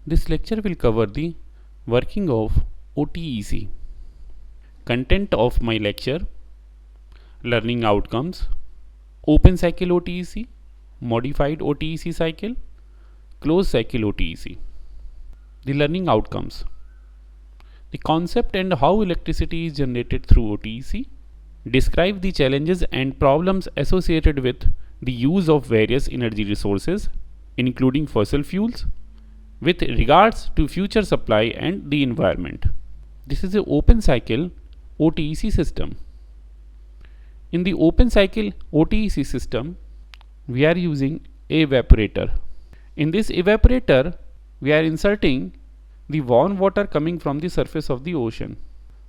This lecture will cover the working of OTEC. Content of my lecture: learning outcomes, open cycle OTEC, modified OTEC cycle, closed cycle OTEC. The learning outcomes: the concept and how electricity is generated through OTEC. Describe the challenges and problems associated with the use of various energy resources, including fossil fuels, with regards to future supply and the environment. This is the open cycle OTEC system. In the open cycle OTEC system, we are using evaporator. In this evaporator, we are inserting the warm water coming from the surface of the ocean,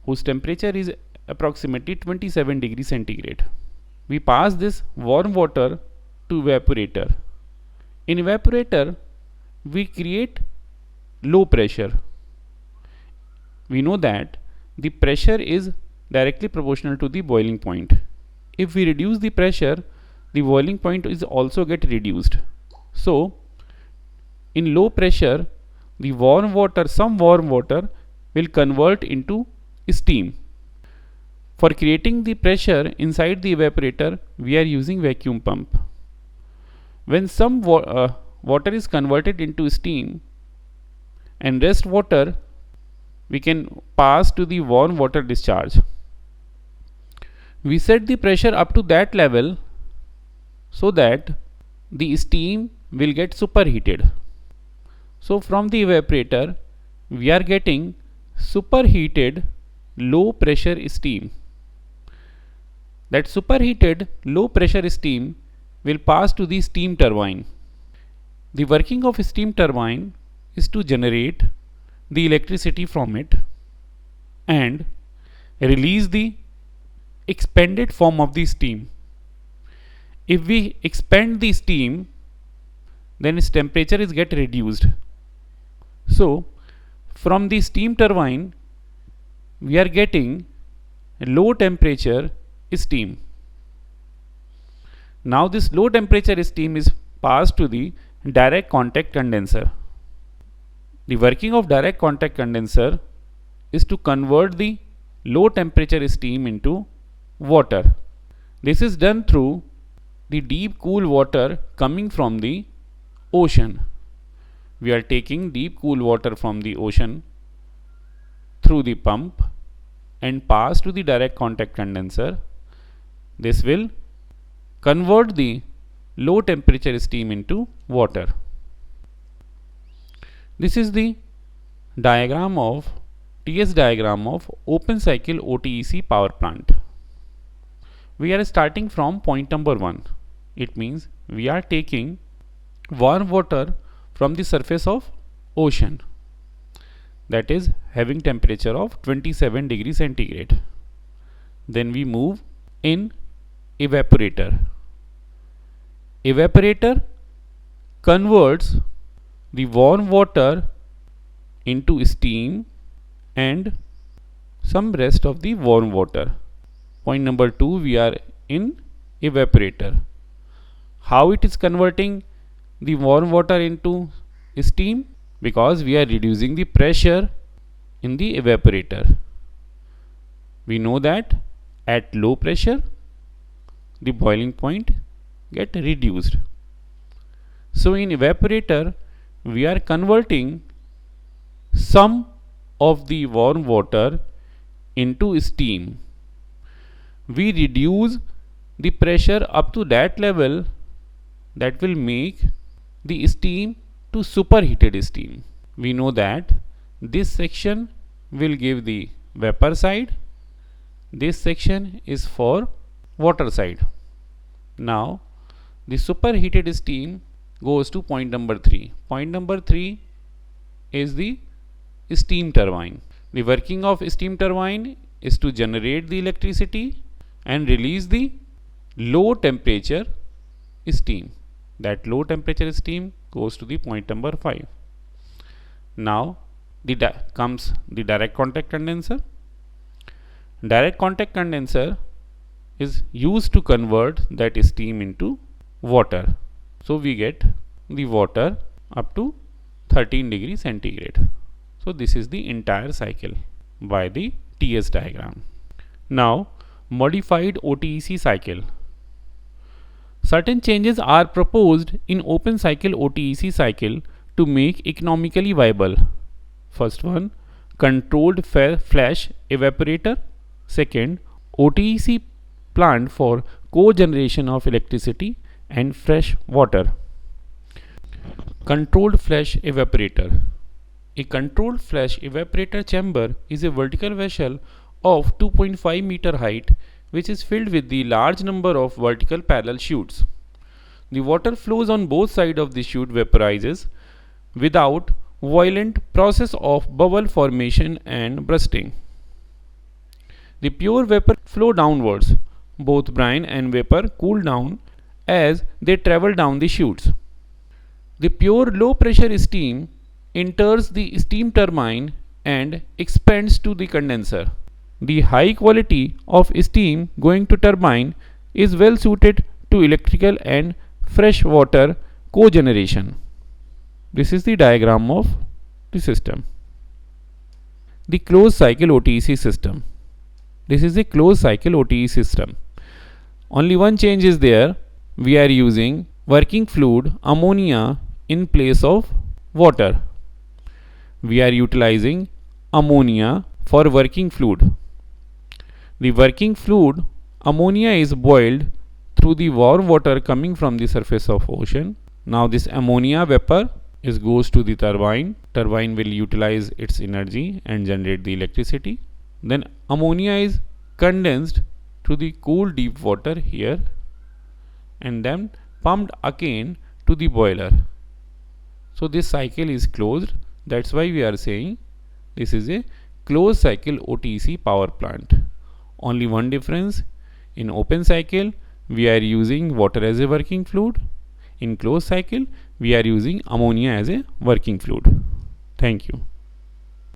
whose temperature is approximately 27 degrees centigrade. We pass this warm water to evaporator. In evaporator, we create low pressure. We know that the pressure is directly proportional to the boiling point. If we reduce the pressure, the boiling point is also get reduced. So, in low pressure, the some warm water will convert into steam. For creating the pressure inside the evaporator, we are using vacuum pump. When some water is converted into steam and rest water, we can pass to the warm water discharge. We set the pressure up to that level so that the steam will get superheated. So from the evaporator, we are getting superheated low pressure steam. That superheated low pressure steam will pass to the steam turbine. The working of a steam turbine is to generate the electricity from it and release the expanded form of the steam. If we expand the steam, then its temperature is get reduced. So from the steam turbine, we are getting low temperature steam. Now this low temperature steam is passed to the direct contact condenser. The working of direct contact condenser is to convert the low temperature steam into water. This is done through the deep cool water coming from the ocean. We are taking deep cool water from the ocean through the pump and pass to the direct contact condenser. This will convert the low temperature steam into water. This is the diagram of TS diagram of open cycle OTEC power plant. We are starting from point number 1. It means we are taking warm water from the surface of ocean, that is having temperature of 27 degrees centigrade. Then we move in evaporator. Evaporator converts the warm water into steam and some rest of the warm water. Point number 2, we are in evaporator. How it is converting the warm water into steam? Because we are reducing the pressure in the evaporator. We know that at low pressure, the boiling point get reduced. So in evaporator, we are converting some of the warm water into steam. We reduce the pressure up to that level that will make the steam to superheated steam. We know that this section will give the vapor side, this section is for water side. Now the superheated steam goes to point number 3. Point number 3 is the steam turbine. The working of steam turbine is to generate the electricity and release the low temperature steam. That low temperature steam goes to the point number 5. Now comes the direct contact condenser. Direct contact condenser is used to convert that steam into water. So we get the water up to 13 degree centigrade. So this is the entire cycle by the TS diagram. Now modified OTEC cycle. Certain changes are proposed in open cycle OTEC cycle to make economically viable. First one, controlled flash evaporator. Second, OTEC plant for cogeneration of electricity and fresh water. Controlled flash evaporator. A controlled flash evaporator chamber is a vertical vessel of 2.5 meter height which is filled with the large number of vertical parallel chutes. The water flows on both sides of the chute vaporizes without violent process of bubble formation and bursting. The pure vapor flow downwards. Both brine and vapor cool down as they travel down the chutes. The pure low pressure steam enters the steam turbine and expands to the condenser. The high quality of steam going to turbine is well suited to electrical and fresh water cogeneration. This is the diagram of the system. The closed cycle OTEC system. This is a closed cycle OTE system. Only one change is there. We are using working fluid ammonia in place of water. We are utilizing ammonia for working fluid. The working fluid ammonia is boiled through the warm water coming from the surface of ocean. Now this ammonia vapor goes to the turbine. Turbine will utilize its energy and generate the electricity. Then ammonia is condensed to the cool deep water here and then pumped again to the boiler. So this cycle is closed. That's why we are saying this is a closed cycle OTEC power plant. Only one difference, in open cycle we are using water as a working fluid. In closed cycle we are using ammonia as a working fluid. Thank you.